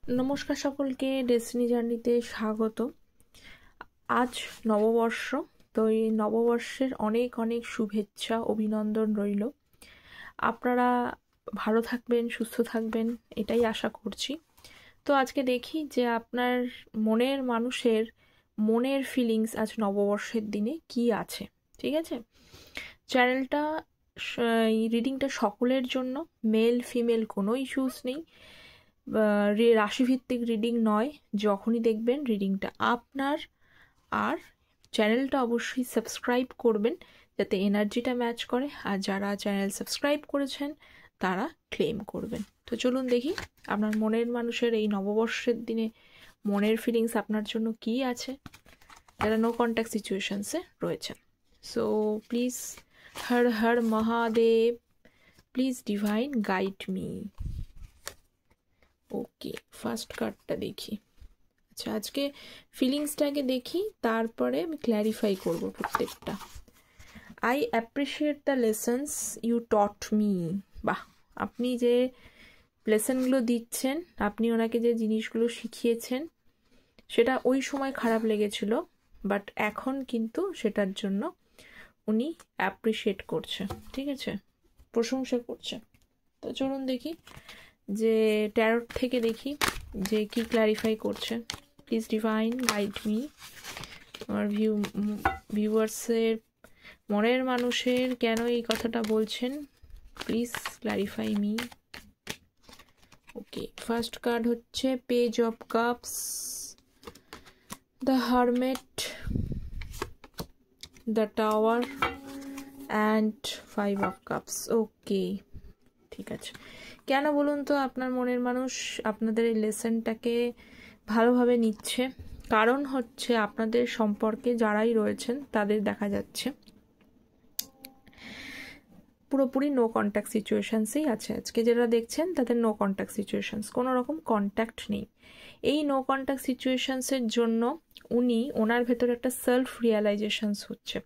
নমস্কার সকলকে, ডেস্টিনি জার্নিতে স্বাগত। আজ নববর্ষ, তো এই নববর্ষের অনেক অনেক শুভেচ্ছা অভিনন্দন রইল। আপনারা ভালো থাকবেন, সুস্থ থাকবেন, এটাই আশা করছি। তো আজকে দেখি যে আপনার মনের মানুষের মনের ফিলিংস আজ নববর্ষের দিনে কি আছে। ঠিক আছে, চ্যানেলটা রিডিংটা সকলের জন্য, মেল ফিমেল কোনো ইস্যুস নেই, রাশিভিত্তিক রিডিং নয়। যখনই দেখবেন রিডিংটা আপনার, আর চ্যানেলটা অবশ্যই সাবস্ক্রাইব করবেন যাতে এনার্জিটা ম্যাচ করে, আর যারা চ্যানেল সাবস্ক্রাইব করেছেন তারা ক্লেম করবেন। তো চলুন দেখি আপনার মনের মানুষের এই নববর্ষের দিনে মনের ফিলিংস আপনার জন্য কি আছে, যারা নো কন্ট্যাক্ট সিচুয়েশনসে রয়েছেন। So please, Har Har Mahadev, please divine guide me. Okay, first কার্ডটা দেখি। আচ্ছা, আজকে ফিলিংসটাকে দেখি, তারপরে আমি ক্ল্যারিফাই করব প্রত্যেকটা। I appreciate the lessons you taught me. বাহ, আপনি যে লেসনগুলো দিচ্ছেন, আপনি ওনাকে যে জিনিসগুলো শিখিয়েছেন, সেটা ওই সময় খারাপ লেগেছিল, বাট এখন কিন্তু সেটার জন্য উনি অ্যাপ্রিসিয়েট করছে, ঠিক আছে, প্রশংসা করছে। তো চলুন দেখি যে ট্যারট থেকে দেখি যে কি ক্ল্যারিফাই করছে। Please divine guide me. আমার ভিউয়ার্সের মনের মানুষের কেন এই কথাটা বলছেন, please clarify me. Okay, first card হচ্ছে page of cups, the hermit, the tower and 5 of cups. Okay, ঠিক আছে। কেন বলুন তো আপনার মনের মানুষ আপনাদের এই লেসনটাকে ভালোভাবে নিচ্ছে? কারণ হচ্ছে আপনাদের সম্পর্কে যারাই রয়েছেন তাদের দেখা যাচ্ছে পুরোপুরি নো কন্ট্যাক্ট সিচুয়েশনসেই আছে। আজকে যারা দেখছেন তাদের নো কন্ট্যাক্ট সিচুয়েশনস, কোনো রকম কন্ট্যাক্ট নেই। এই নো কন্ট্যাক্ট সিচুয়েশনসের জন্য ওনার ভেতরে একটা সেলফ রিয়ালাইজেশনস হচ্ছে।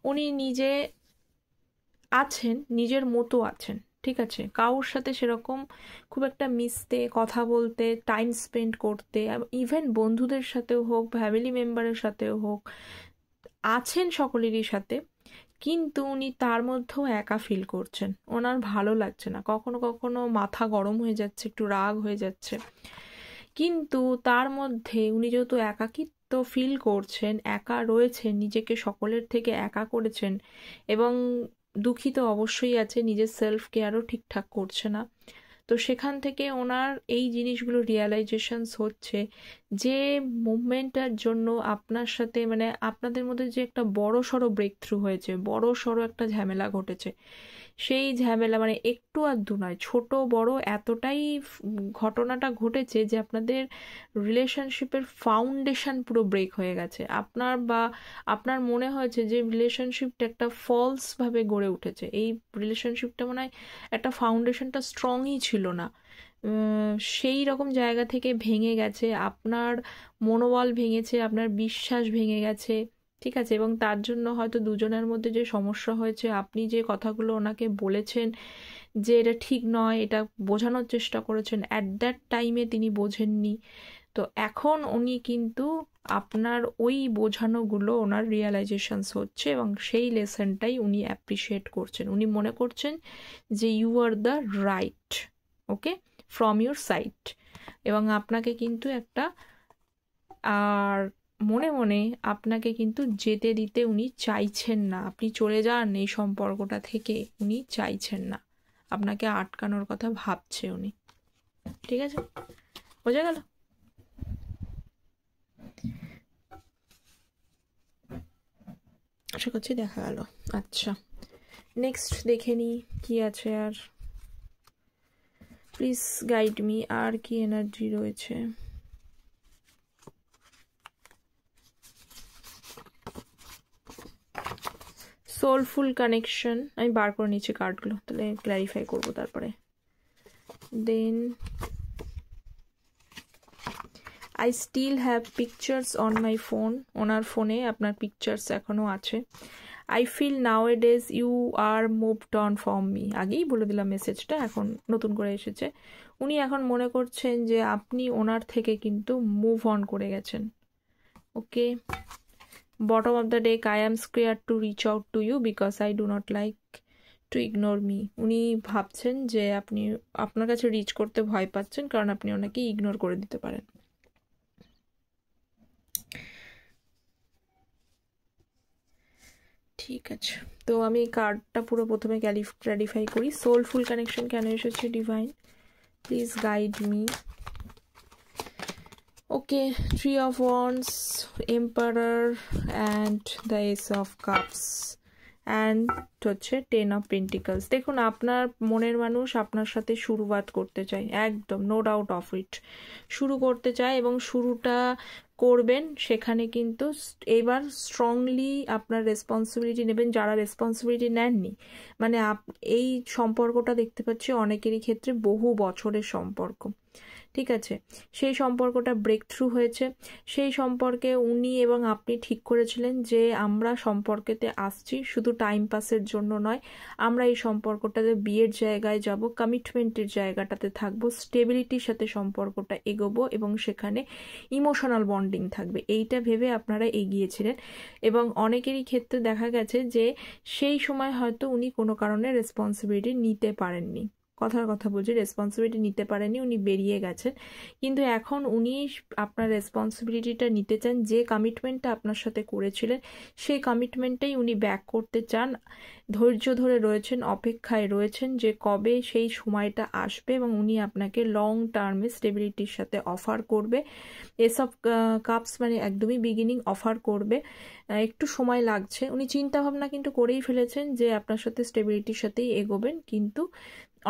উনি নিজে আছেন, নিজের মতো আছেন, ঠিক আছে। কারোর সাথে সেরকম খুব একটা মিশতে, কথা বলতে, টাইম স্পেন্ড করতে, ইভেন বন্ধুদের সাথেও হোক, ফ্যামিলি মেম্বারের সাথেও হোক, আছেন সকলেরই সাথে, কিন্তু উনি তার মধ্যেও একা ফিল করছেন। ওনার ভালো লাগছে না, কখনো কখনো মাথা গরম হয়ে যাচ্ছে, একটু রাগ হয়ে যাচ্ছে, কিন্তু তার মধ্যে উনি যেহেতু একাকিত্ব ফিল করছেন, একা রয়েছেন, নিজেকে সকলের থেকে একা করেছেন, এবং দুঃখিত অবশ্যই আছে, নিজের সেলফ কেয়ারও ঠিকঠাক করছে না। তো সেখান থেকে ওনার এই জিনিসগুলো রিয়ালাইজেশনস হচ্ছে যে মুভমেন্টটার জন্য আপনার সাথে, মানে আপনাদের মধ্যে যে একটা বড় সড়ো ব্রেক থ্রু হয়েছে, বড় সড়ো একটা ঝামেলা ঘটেছে, সেই ঝামেলা মানে একটু আধটু নয়, ছোট বড় এতটাই ঘটনাটা ঘটেছে যে আপনাদের রিলেশনশিপের ফাউন্ডেশন পুরো ব্রেক হয়ে গেছে। আপনার মনে হয়েছে যে রিলেশনশিপটা একটা ফলস ভাবে গড়ে উঠেছে, এই রিলেশনশিপটা মনে হয় একটা ফাউন্ডেশনটা স্ট্রংই ছিল না, সেই রকম জায়গা থেকে ভেঙে গেছে, আপনার মনোবল ভেঙেছে, আপনার বিশ্বাস ভেঙে গেছে, ঠিক আছে। এবং তার জন্য হয়তো দুজনের মধ্যে যে সমস্যা হয়েছে, আপনি যে কথাগুলো ওনাকে বলেছেন যে এটা ঠিক নয়, এটা বোঝানোর চেষ্টা করেছেন, অ্যাট দ্যাট টাইমে তিনি বোঝেননি। তো এখন উনি কিন্তু আপনার ওই বোঝানোগুলো ওনার রিয়ালাইজেশনস হচ্ছে, এবং সেই লেসনটাই উনি অ্যাপ্রিসিয়েট করছেন। উনি মনে করছেন যে you are the right, okay, from your side, এবং আপনাকে কিন্তু একটা, আর মনে মনে আপনাকে কিন্তু যেতে দিতে উনি চাইছেন না, আপনি চলে যান এই সম্পর্কটা থেকে, উনি চাইছেন না, আপনাকে আটকানোর কথা ভাবছে উনি, ঠিক আছে, বোঝা গেল? আশা করছি দেখা গেল। আচ্ছা, নেক্সট দেখে নিই কি আছে। আর প্লিজ গাইড মি, আর কি এনার্জি রয়েছে। সোলফুল কানেকশন, আমি বার করে নিচ্ছি কার্ডগুলো, তাহলে ক্ল্যারিফাই করবো তারপরে। Then I still have pictures on my phone, ওনার ফোনে আপনার পিকচার্স এখনো আছে। I feel nowadays you are moved on from me, আগেই বলে দিলাম মেসেজটা, এখন নতুন করে এসেছে। উনি এখন মনে করছেন যে আপনি ওনার থেকে কিন্তু মুভ অন করে গেছেন। Okay, bottom of the deck, I am scared to reach out to you because I do not like to ignore me. উনি ভাবছেন যে আপনি আপনার কাছে রিচ করতে ভয় পাচ্ছেন কারণ আপনি ওনাকে ইগনোর করে দিতে পারেন। ঠিক আছে, তো আমি কার্ডটা পুরো প্রথমে ক্লারিফাই করি। সোলফুল কানেকশন কেন এসেছে divine, please guide me. Okay, three of wands, emperor and the S of cups and হচ্ছে 10 অফ পেন্টিকলস। দেখুন, আপনার মনের মানুষ আপনার সাথে শুরুয়াত করতে চায়, একদম নো ডাউট অফ ইট, শুরু করতে চায় এবং শুরুটা করবেন। সেখানে কিন্তু এবার স্ট্রংলি আপনার রেসপন্সিবিলিটি নেবেন, যারা রেসপন্সিবিলিটি নেননি। মানে এই সম্পর্কটা দেখতে পাচ্ছি অনেকেরই ক্ষেত্রে বহু বছরের সম্পর্ক, ঠিক আছে, সেই সম্পর্কটা ব্রেক থ্রু হয়েছে। সেই সম্পর্কে উনি এবং আপনি ঠিক করেছিলেন যে আমরা সম্পর্কেতে আসছি শুধু টাইম পাসের জন্য নয়, আমরা এই সম্পর্কটাতে বিয়ের জায়গায় যাব, কমিটমেন্টের জায়গাটাতে থাকবো, স্টেবিলিটির সাথে সম্পর্কটা এগোবো এবং সেখানে ইমোশনাল বন্ডিং থাকবে, এইটা ভেবে আপনারা এগিয়েছিলেন। এবং অনেকেরই ক্ষেত্রে দেখা গেছে যে সেই সময় হয়তো উনি কোনো কারণে রেসপন্সিবিলিটি নিতে পারেননি, কথার কথা বলছি, রেসপন্সিবিলিটি নিতে পারেননি, উনি বেরিয়ে গেছেন। কিন্তু এখন উনি আপনার রেসপন্সিবিলিটিটা নিতে চান, যে কমিটমেন্টটা আপনার সাথে করেছিলেন সেই কমিটমেন্টটাই উনি ব্যাক করতে চান। ধৈর্য ধরে রয়েছেন, অপেক্ষায় রয়েছেন যে কবে সেই সময়টা আসবে এবং উনি আপনাকে লং টার্মে স্টেবিলিটির সাথে অফার করবে। এসব কাপস মানে একদমই বিগিনিং অফার করবে, একটু সময় লাগছে। উনি চিন্তা ভাবনা কিন্তু করেই ফেলেছেন যে আপনার সাথে স্টেবিলিটির সাথেই এগোবেন, কিন্তু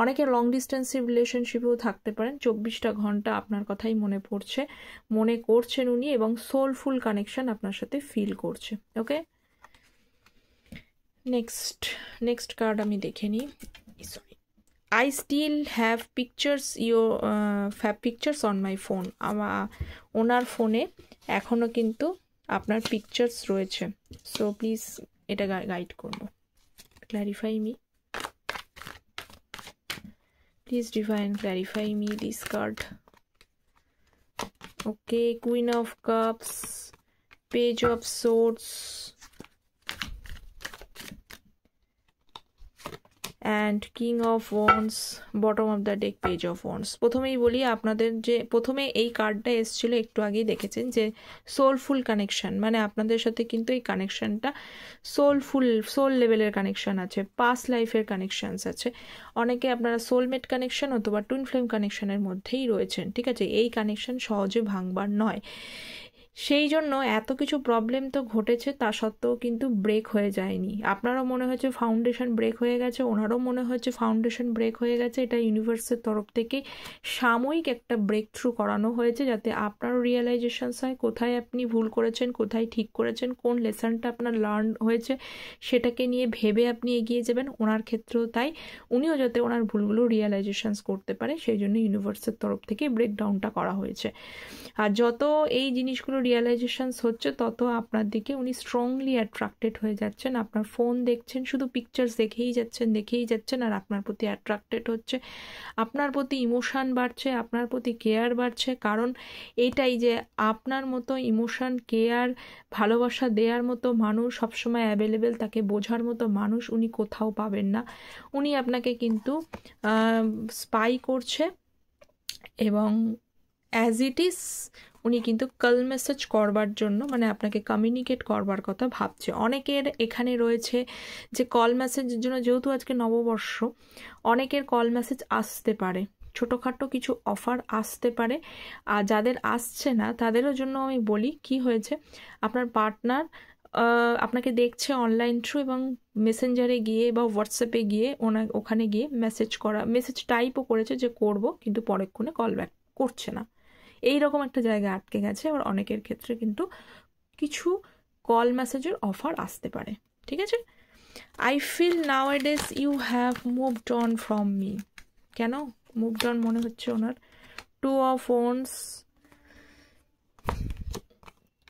অনেকে লং ডিস্টেন্সিভ রিলেশনশিপেও থাকতে পারেন। 24টা ঘন্টা আপনার কথাই মনে করছেন উনি এবং সোলফুল কানেকশন আপনার সাথে ফিল করছে। ওকে, নেক্সট কার্ড আমি দেখে নিই। I still have pictures on my phone. ওনার ফোনে এখনো কিন্তু আপনার পিকচার্স রয়েছে। সো প্লিজ এটা গাইড করবো, clarify me. Please divine clarify me this card. Okay, Queen of Cups, Page of Swords and King of Wands, bottom of the deck, Page of Wands. প্রথমেই বলি আপনাদের, যে প্রথমে এই কার্ডটা এসেছিল একটু আগেই দেখেছেন যে সোলফুল কানেকশন, মানে আপনাদের সাথে কিন্তু এই কানেকশনটা সোল লেভেলের কানেকশন আছে, পাস্ট লাইফের কানেকশনস আছে। অনেকে আপনারা সোলমেট কানেকশন অথবা টুইন ফ্লেম কানেকশনের মধ্যেই রয়েছেন, ঠিক আছে, এই কানেকশন সহজে ভাঙবার নয়। সেই জন্য এত কিছু প্রবলেম তো ঘটেছে, তা সত্ত্বেও কিন্তু ব্রেক হয়ে যায়নি। আপনারও মনে হয়েছে ফাউন্ডেশন ব্রেক হয়ে গেছে, ওনারও মনে হয়েছে ফাউন্ডেশন ব্রেক হয়ে গেছে। এটা ইউনিভার্সের তরফ থেকে সাময়িক একটা ব্রেক থ্রু করানো হয়েছে, যাতে আপনারও রিয়েলাইজেশনস হয় কোথায় আপনি ভুল করেছেন, কোথায় ঠিক করেছেন, কোন লেসনটা আপনার লার্ন হয়েছে সেটাকে নিয়ে ভেবে আপনি এগিয়ে যাবেন। ওনার ক্ষেত্রেও তাই, উনিও যাতে ওনার ভুলগুলো রিয়েলাইজেশনস করতে পারে সেই জন্য ইউনিভার্সের তরফ থেকে ব্রেকডাউনটা করা হয়েছে। আর যত এই জিনিসগুলো রিয়েলাইজেশনস হচ্ছে তত আপনার দিকে উনি স্ট্রংলি অ্যাট্রাক্টেড হয়ে যাচ্ছেন। আপনার ফোন দেখছেন, শুধু পিকচার্স দেখেই যাচ্ছেন আর আপনার প্রতি অ্যাট্রাক্টেড হচ্ছে, আপনার প্রতি ইমোশন বাড়ছে, আপনার প্রতি কেয়ার বাড়ছে। কারণ এইটাই যে আপনার মতো ইমোশন, কেয়ার, ভালোবাসা দেওয়ার মতো মানুষ সবসময় অ্যাভেলেবেল, তাকে বোঝার মতো মানুষ উনি কোথাও পাবেন না। উনি আপনাকে কিন্তু স্পাই করছে এবং অ্যাজ ইট ইজ উনি কিন্তু কল মেসেজ করবার জন্য, মানে আপনাকে কমিউনিকেট করবার কথা ভাবছে। অনেকের এখানে রয়েছে যে কল মেসেজের জন্য, যেহেতু আজকে নববর্ষ, অনেকের কল মেসেজ আসতে পারে, ছোটোখাটো কিছু অফার আসতে পারে। আর যাদের আসছে না তাদেরও জন্য আমি বলি কি হয়েছে, আপনার পার্টনার আপনাকে দেখছে অনলাইন থ্রু এবং মেসেঞ্জারে গিয়ে বা হোয়াটসঅ্যাপে গিয়ে ওখানে গিয়ে মেসেজ টাইপও করেছে যে করব, কিন্তু পরেক্ষণে কল ব্যাক করছে না। এইরকম একটা জায়গায় আটকে গেছে। আবার অনেকের ক্ষেত্রে কিন্তু কিছু কল মেসেজের অফার আসতে পারে, ঠিক আছে। I feel nowadays you have moved on from me. কেন মুভড অন মনে হচ্ছে ওনার? 2 of Wands,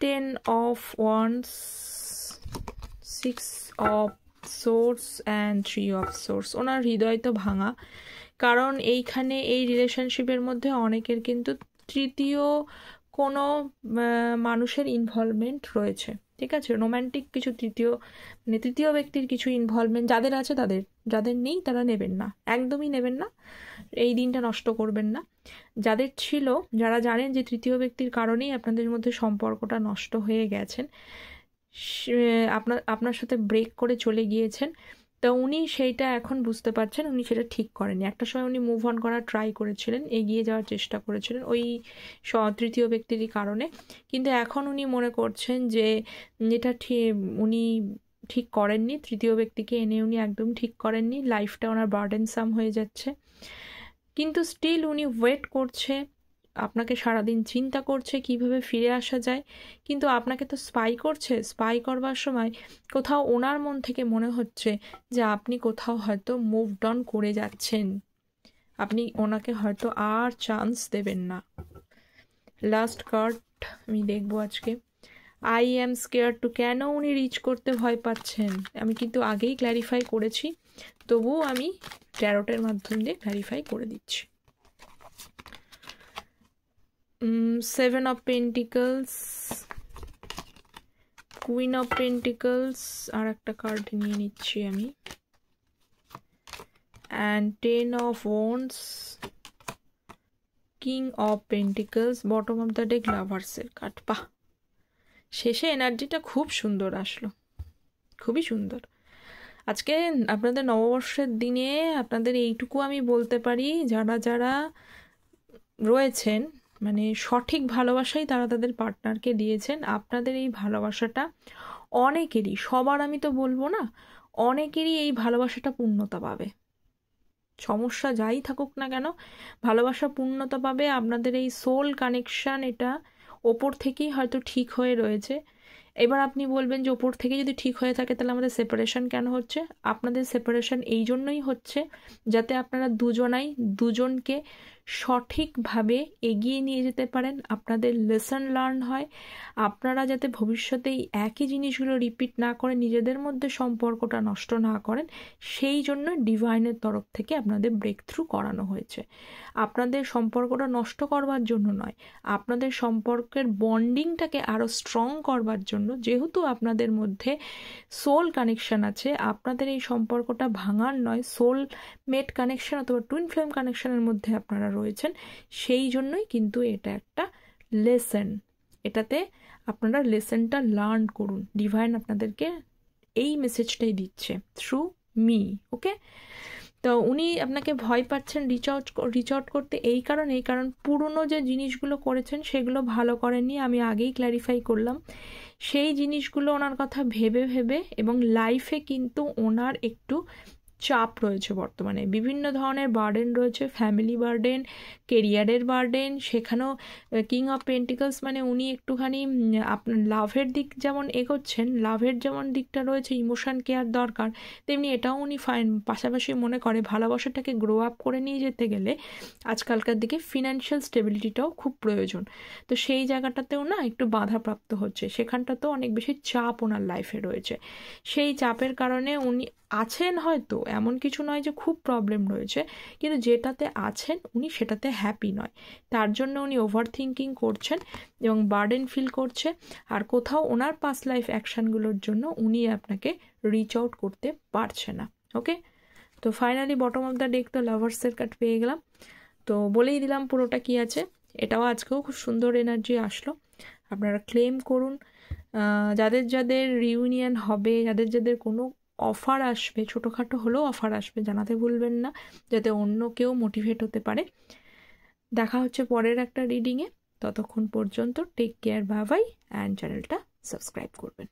10 of Wands, 6 of swords and 3 of swords. ওনার হৃদয় তো ভাঙা, কারণ এইখানে এই রিলেশনশিপের মধ্যে অনেকের কিন্তু তৃতীয় কোনো মানুষের ইনভলভমেন্ট রয়েছে, ঠিক আছে? রোম্যান্টিক কিছু তৃতীয় ব্যক্তির কিছু ইনভলভমেন্ট যাদের আছে তাদের, যাদের নেই তারা নেবেন না, একদমই নেবেন না, এই দিনটা নষ্ট করবেন না। যাদের ছিল, যারা জানেন যে তৃতীয় ব্যক্তির কারণেই আপনাদের মধ্যে সম্পর্কটা নষ্ট হয়ে গেছেন, আপনার সাথে ব্রেক করে চলে গিয়েছেন, তা উনি সেইটা এখন বুঝতে পারছেন উনি সেটা ঠিক করেনি। একটা সময় উনি মুভ অন করার ট্রাই করেছিলেন, এগিয়ে যাওয়ার চেষ্টা করেছিলেন ওই তৃতীয় ব্যক্তিরই কারণে, কিন্তু এখন উনি মনে করছেন যে এটা উনি ঠিক করেননি, তৃতীয় ব্যক্তিকে এনে উনি একদম ঠিক করেননি, লাইফটা ওনার বার্ডেনসাম হয়ে যাচ্ছে। কিন্তু স্টিল উনি ওয়েট করছে, আপনাকে সারাদিন চিন্তা করছে কিভাবে ফিরে আসা যায়, কিন্তু আপনাকে তো স্পাই করছে। স্পাই করবার সময় কোথাও ওনার মন থেকে মনে হচ্ছে যে আপনি কোথাও হয়তো মুভড অন করে যাচ্ছেন, আপনি ওনাকে হয়তো আর চান্স দেবেন না। লাস্ট কার্ড আমি দেখবো আজকে, আই অ্যাম স্কেয়ার টু। কেন উনি রিচ করতে ভয় পাচ্ছেন আমি কিন্তু আগেই ক্ল্যারিফাই করেছি, তবুও আমি ট্যারোটের মাধ্যম দিয়ে ক্ল্যারিফাই করে দিচ্ছি। 7 of Pentacles, Queen of Pentacles, আর একটা কার্ড নিয়ে নিচ্ছি আমি, and 10 of Wands, King of Pentacles, bottom of the deck Lovers এর কার্ড। বাহ, শেষে এনার্জিটা খুব সুন্দর আসলো, খুবই সুন্দর। আজকে আপনাদের নববর্ষের দিনে আপনাদের এইটুকু আমি বলতে পারি, যারা যারা রয়েছেন মানে সঠিক ভালোবাসাই তারা তাদের পার্টনারকে দিয়েছেন। আপনাদের এই ভালোবাসাটা অনেকেরই, সবার আমি তো বলবো না, অনেকেরই এই ভালোবাসাটা পূর্ণতা পাবে। সমস্যা যাই থাকুক না কেন, ভালোবাসা পূর্ণতা পাবে। আপনাদের এই সোল কানেকশান এটা ওপর থেকেই হয়তো ঠিক হয়ে রয়েছে। এবার আপনি বলবেন যে ওপর থেকে যদি ঠিক হয়ে থাকে তাহলে আমাদের সেপারেশন কেন হচ্ছে? আপনাদের সেপারেশন এই জন্যই হচ্ছে যাতে আপনারা দুজনকে সঠিকভাবে এগিয়ে নিয়ে যেতে পারেন, আপনাদের লেসন লার্ন হয়, আপনারা যাতে ভবিষ্যতে এই একই জিনিসগুলো রিপিট না করে নিজেদের মধ্যে সম্পর্কটা নষ্ট না করেন, সেই জন্য ডিভাইনের তরফ থেকে আপনাদের ব্রেক থ্রু করানো হয়েছে। আপনাদের সম্পর্কটা নষ্ট করবার জন্য নয়, আপনাদের সম্পর্কের বন্ডিংটাকে আরও স্ট্রং করবার জন্য। যেহেতু আপনাদের মধ্যে সোল কানেকশন আছে, আপনাদের এই সম্পর্কটা ভাঙার নয়, সোল মেট কানেকশন অথবা টুইন ফ্লেম কানেকশনের মধ্যে আপনারা রয়েছেন, সেই জন্যই কিন্তু এটা একটা লেসন। এটাতে আপনারা লেসনটা লার্ন করুন। ডিভাইন আপনাদেরকে এই মেসেজটাই দিচ্ছে থ্রু মি। ওকে, তো উনি আপনাকে ভয় পাচ্ছেন রিচ আউট করতে এই কারণ পুরনো যে জিনিসগুলো করেছেন সেগুলো ভালো করেননি, আমি আগেই ক্ল্যারিফাই করলাম। সেই জিনিসগুলো ওনার কথা ভেবে এবং লাইফে কিন্তু ওনার একটু চাপ রয়েছে বর্তমানে, বিভিন্ন ধরনের বার্ডেন রয়েছে, ফ্যামিলি বার্ডেন, কেরিয়ারের বার্ডেন। সেখানেও কিং অফ পেন্টিকলস মানে উনি একটুখানি আপনার লাভের দিক যেমন এগোচ্ছেন, লাভের যেমন দিকটা রয়েছে, ইমোশন কেয়ার দরকার, তেমনি এটাও উনি পাশাপাশি মনে করে ভালোবাসাটাকে গ্রো আপ করে নিয়ে যেতে গেলে আজকালকার দিকে ফিনান্সিয়াল স্টেবিলিটিটাও খুব প্রয়োজন। তো সেই জায়গাটাতেও না একটু বাধাপ্রাপ্ত হচ্ছে, সেখানটাতেও অনেক বেশি চাপ ওনার লাইফে রয়েছে। সেই চাপের কারণে উনি আছেন, হয়তো এমন কিছু নয় যে খুব প্রবলেম রয়েছে, কিন্তু যেটাতে আছেন উনি সেটাতে হ্যাপি নয়, তার জন্য উনি ওভার থিঙ্কিং করছেন এবং বার্ডেন ফিল করছে। আর কোথাও ওনার পাস্ট লাইফ অ্যাকশানগুলোর জন্য উনি আপনাকে রিচ আউট করতে পারছে না। ওকে, তো finally bottom of the day তো লাভার্সের কার্ড পেয়ে গেলাম। তো বলেই দিলাম পুরোটা কি আছে। এটাও আজকেও খুব সুন্দর এনার্জি আসলো, আপনারা ক্লেম করুন। যাদের যাদের রিউনিয়ন হবে, যাদের কোনো অফার আসবে, ছোটোখাটো হলেও অফার আসবে, জানাতে ভুলবেন না, যাতে অন্য কেউ মোটিভেট হতে পারে। দেখা হচ্ছে পরের একটা রিডিংয়ে, ততক্ষণ পর্যন্ত take care, bye bye, and চ্যানেলটা সাবস্ক্রাইব করবেন।